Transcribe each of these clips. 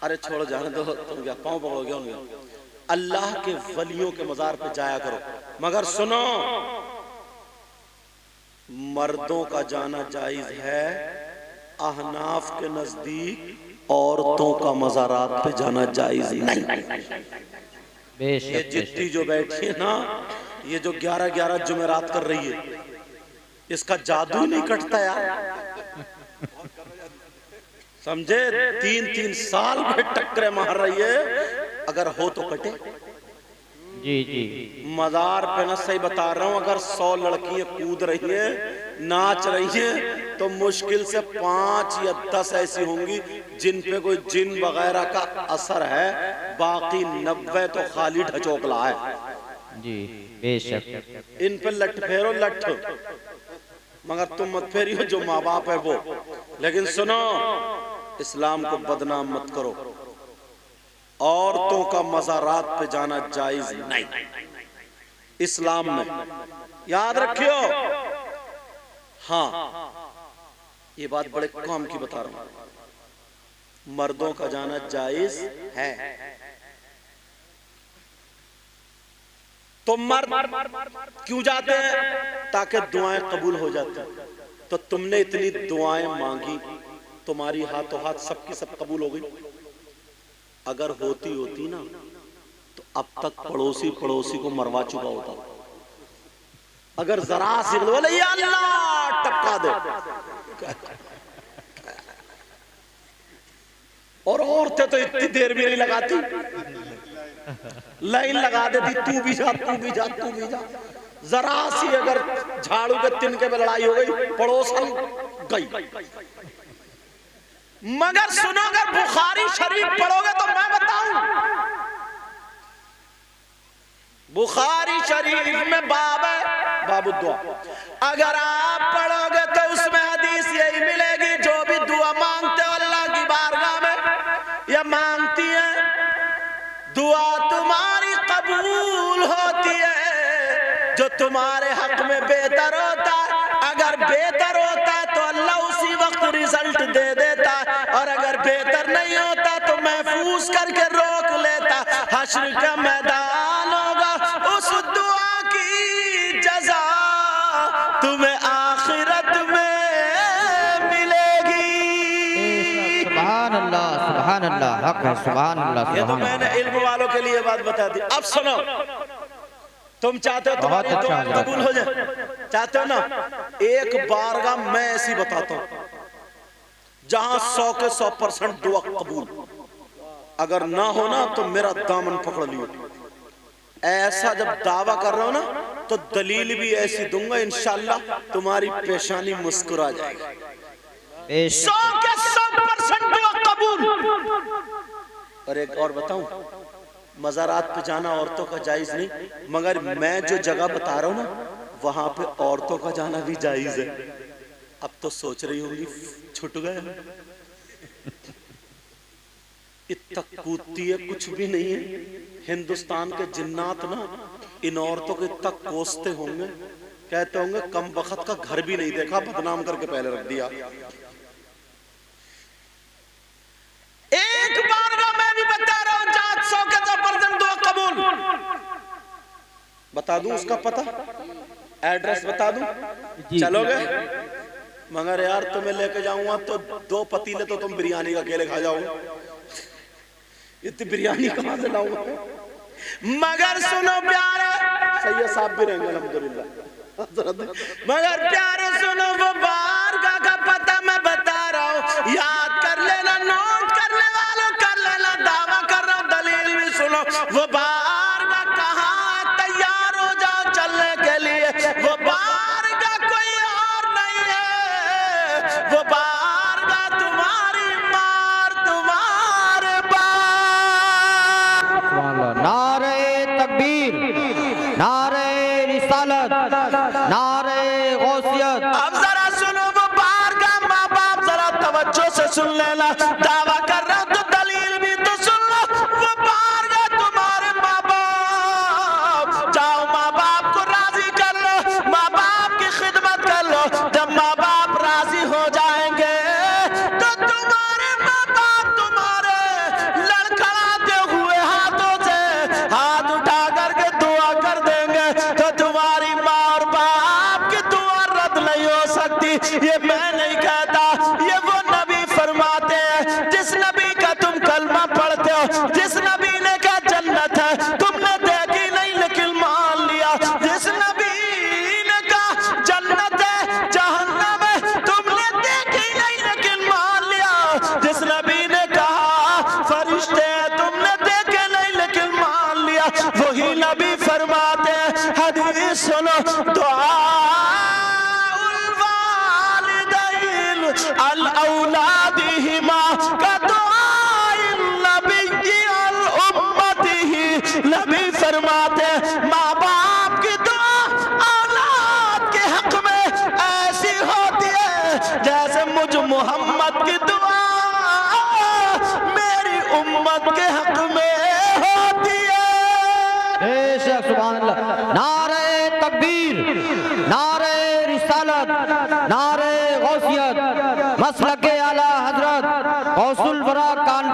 अरे छोड़ो जाने दो, तुम क्या पाँव पकड़ोगे उनके? अल्लाह के वलियों के मजार पे जाया करो, मगर सुनो, मर्दों का जाना जायज है, अहनाफ के नजदीक औरतों का मज़ारात पे जाना जायज नहीं। ये जिद्दी जो बैठी है ना, ये जो 11-11 जुमेरात कर रही है, इसका जादू ही नहीं कटता यार, समझे? 3-3 साल में टक्करे मार रही है, अगर हो तो कटे। जी जी, मजार पे ना, सही बता रहा हूं, अगर 100 लड़कियां कूद रही हैं, नाच रही हैं, तो मुश्किल से 5 या 10 ऐसी होंगी जिन पे कोई जिन वगैरह का असर है, बाकी 90 तो खाली ढचोकला है। जी बेशक। इन पे लठ फेरो, लठ, मगर तुम मत फेरियो जो माँ बाप है वो। लेकिन सुनो, इस्लाम को बदनाम मत करो, औरतों का मज़ारात पे जाना जायज नहीं इस्लाम में, याद रखियो। हाँ, ये बात बड़े काम की बता रहा हूं, मर्दों का जाना जायज है। तो मर्द क्यों जाते हैं? ताकि दुआएं कबूल हो जाती। तो तुमने इतनी दुआएं मांगी, तुम्हारी हाथों हाथ सबकी सब कबूल हो गई। अगर होती ना, तो अब तक पड़ोसी पड़ोसी को मरवा चुका होता। अगर जरा सी बोले या अल्लाह टपका दे, और औरतें तो इतनी देर भी नहीं लगाती, लाइन लगा देती, तू भी जा, तू भी जा, तू भी जा। जरा सी अगर झाड़ू के तिनके में लड़ाई हो गई, पड़ोसन गई। मगर सुनो, अगर बुखारी शरीफ पढ़ोगे तो मैं बताऊं, बुखारी शरीफ में बाब है, बाबु दुआ, अगर आप पढ़ोगे तो उसमें हदीस यही मिलेगी, जो भी दुआ मांगते हो अल्लाह की बारगाह में या मांगती है, दुआ तुम्हारी कबूल होती है। जो तुम्हारे हक में बेहतर होता, अगर बेहतर होता तो अल्लाह उसी वक्त रिजल्ट दे देता, और अगर बेहतर नहीं होता तो महफूज करके रोक लेता। हश्र का मैदान होगा, उस दुआ की जज़ा तुम्हें आखिरत में मिलेगी। सुभान अल्लाह, सुभान अल्लाह, हक है, सुभान अल्लाह। ये तो मैंने इल्म वालों के लिए बात बता दी। अब सुनो, तुम चाहते हो तुम्हारी दुआ कबूल हो जाए, चाहते हो ना? एक बारगाह मैं ऐसी बताता हूं जहां 100 के 100% दुआ कबूल। अगर ना हो ना तो मेरा दामन पकड़ लियो। ऐसा जब दावा कर रहा हो ना, तो दलील भी ऐसी दूंगा, इंशाअल्लाह तुम्हारी पेशानी मुस्कुरा जाएगी। 100 के 100% दुआ कबूल। और एक और बताऊं, मज़ारात पे जाना औरतों का जायज नहीं, मगर मैं जो जगह बता रहा हूं ना, वहां पे औरतों का जाना भी जायज है। अब तो सोच रही होंगी छुट गए, इतना कूदती है, कुछ भी नहीं है। हिंदुस्तान के जिन्नात ना इन औरतों को इतना कोसते होंगे, कहते होंगे कम बखत का घर भी नहीं देखा, बदनाम करके पहले रख दिया। एक बार का मैं भी बता रहा हूं, 100 के 100% दुआ कबूल। बता दूं उसका पता, एड्रेस बता दूं, चलोगे? मगर यार तुम्हें लेके जाऊंगा तो 2 पतीले तो तुम बिरयानी का अकेले खा जाओगे, इतनी बिरयानी कहां से लाऊंगा? मगर सुनो प्यारे, सैयद साहब भी रहेंगे अल्हम्दुलिल्लाह, मगर प्यारे सुनो, वो बारगाह का पता मैं बता रहा हूं, याद कर लेना, नोट करने वालों कर लेना, दावा कर रहा हूं, दलील भी सुनो। वो बारगाह कहां, तैयार हो जाओ चलने के लिए। वो बारगाह कोई और नहीं है, वो बारगाह तुम्हारी मार, तुम्हारे बाप। नारे तकबीर, नारे रिसालत, नारे गौसियत। अब जरा सुनो, वो बारगाह माँ बाप, जरा तवज्जो से सुन लेना, दावा कर रहा हूं तो दलील भी तो सुन लो। वो बारगाह तुम्हारे माँ बाप, जाओ माँ बाप को राजी कर लो, माँ बाप की खिदमत कर लो। जब माँ बाप राजी हो जाएंगे तो तुम्हारे माँ बाप तुम्हारे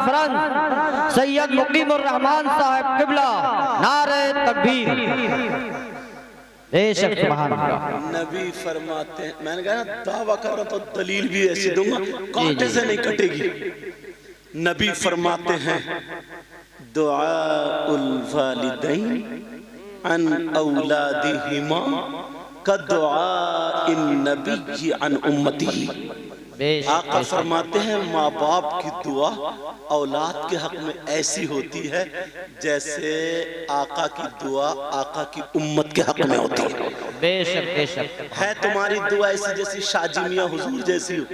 कॉन्फ्रेंस सैयद मुकीमुर रहमान साहब किबला, नारे तकबीर। बेशक सुभान अल्लाह। नबी फरमाते हैं, मैंने कहा ना दावा कर रहा तो दलील भी ऐसी दूंगा कांटे से नहीं कटेगी। नबी फरमाते हैं दुआउल वालिदैन अन औलादिहिमा कदुआइन नबी अन उम्मती। आका फरमाते हैं माँ बाप की दुआ औलाद के हक में ऐसी होती है जैसे आका की दुआ आका की उम्मत के हक में होती है। बेशक बेशक है तुम्हारी दुआ ऐसी जैसी शाजी मियाँ हुजूर जैसी हो,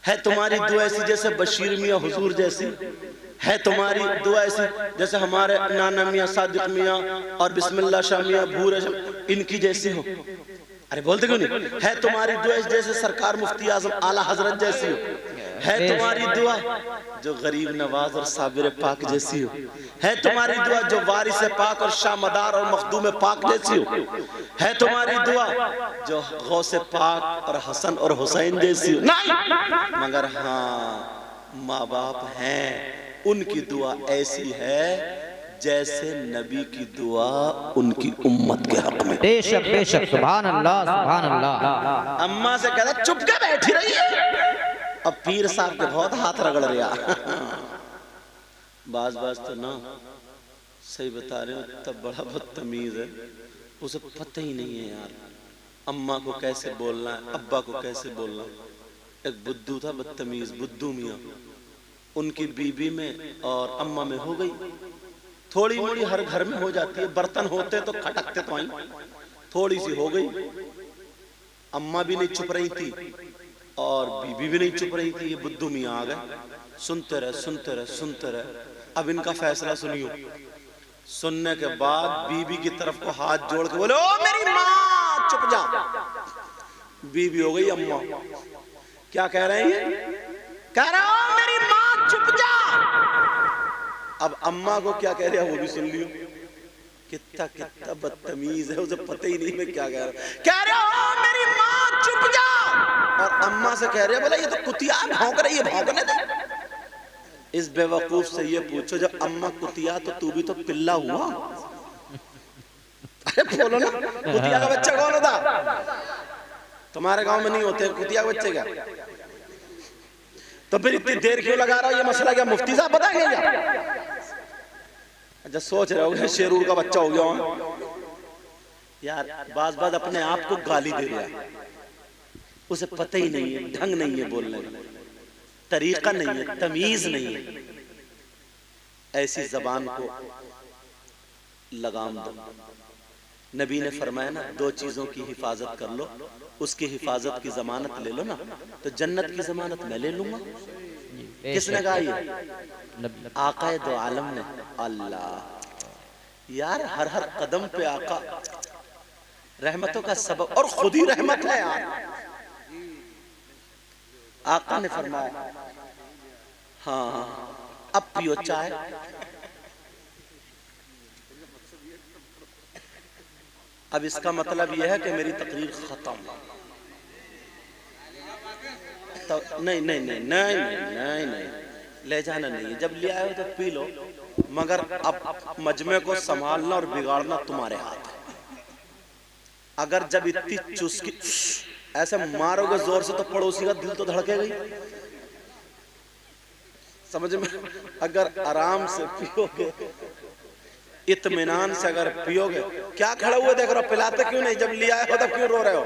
है तुम्हारी दुआ ऐसी जैसे बशीर मियाँ हुजूर जैसी, है तुम्हारी दुआ ऐसी जैसे हमारे नाना मियाँ सादिक मियाँ और बिस्मिल्लाह शाह मियाँ भूरे इनकी जैसी हो। अरे बोलते क्यों नहीं? है तुम्हारी दुआ जैसे सरकार मुफ्ती आजम आला हजरत जैसी हो, है तुम्हारी दुआ जो गरीब नवाज और साबिर पाक जैसी हो, है तुम्हारी दुआ जो वारिस पाक और शामदार और मखदूम पाक जैसी हो, है तुम्हारी दुआ जो गौसे पाक और हसन और हुसैन जैसी हो। नहीं, मगर हाँ माँ बाप हैं उनकी दुआ ऐसी है जैसे नबी की दुआ उनकी उम्मत के हक में। बेशक बेशक सुभान अल्लाह सुभान अल्लाह। अम्मा से कहता चुप के बैठी रही है, अब पीर साहब के बहुत हाथ रगड़ रहा। बाज तो ना सही बता रहे हो, तब बड़ा बदतमीज है, उसे पता ही नहीं है यार अम्मा को कैसे बोलना है, अब्बा को कैसे बोलना है। एक बुद्धू था बदतमीज, बुद्धू मियाँ, उनकी बीबी में और अम्मा में हो गई। थोड़ी मोड़ी हर घर में हो जाती है, बर्तन होते तो खटकते तो आई, थोड़ी सी हो गई। अम्मा भी नहीं चुप रही थी और बीबी भी नहीं चुप रही थी, ये बुद्धू मियाँ आ गए। सुनते रहे सुनते रहे सुनते रहे, अब इनका फैसला सुनियो। सुनने के बाद बीबी की तरफ को हाथ जोड़ के बोले ओ मेरी माँ चुप जा। बीबी हो गई अम्मा। क्या कह रहे हैं? कह रहे हो मेरी माँ चुप जा। अब अम्मा को क्या कह रहे हैं वो भी सुन लियो। कितना कितना बदतमीज है, उसे पता ही नहीं मैं क्या कह रहा हूं। कह रहे हो मेरी माँ चुप जा, और अम्मा से कह रहे हैं बोला ये तो कुतिया भौंक रही है, भौंकने दो। इस बेवकूफ से ये पूछो जब अम्मा कुतिया तो तू भी तो पिल्ला हुआ। अरे बोलो ना, कुतिया का बच्चा कौन होता? तुम्हारे गांव में नहीं होते कुतिया के बच्चे क्या? तो फिर इतनी देर क्यों लगा रहा हो? ये मसला क्या मुफ्ती साहब बताएंगे क्या? अच्छा सोच रहे हो शेरूर का बच्चा हो गया यार। बाज बाज अपने आप को गाली दे रहा है, उसे पता ही नहीं है, ढंग नहीं है बोलने का, तरीका नहीं है, तमीज नहीं है। ऐसी जबान को लगाम दो। नबी ने फरमाया ना दो चीजों की हिफाजत कर लो, उसकी हिफाजत की जमानत ले लो ना तो जन्नत की जमानत मैं ले लूंगा। किसने कहा ये? आका दो आलम ने। अल्लाह यार, हर हर कदम पे आका रहमतों का सबब और खुद ही रहमत है यार। आका ने फरमाया हाँ अब पियो चाय। अब इसका मतलब यह है कि मेरी तकरीर खत्म। तो नहीं नहीं नहीं नहीं नहीं नहीं ले जाना नहीं है, जब ले आए हो तो पी लो, मगर अब मजमे को संभालना और बिगाड़ना तुम्हारे हाथ है। अगर जब इतनी चुस्की ऐसे मारोगे जोर से तो पड़ोसी का दिल तो धड़केगा ही, समझ में। अगर आराम से पियोगे, इत्मीनान से अगर पियोगे, क्या खड़े हुए देख रहे हो, पिलाते क्यों नहीं? जब लिया हो तब क्यों रो रहे हो?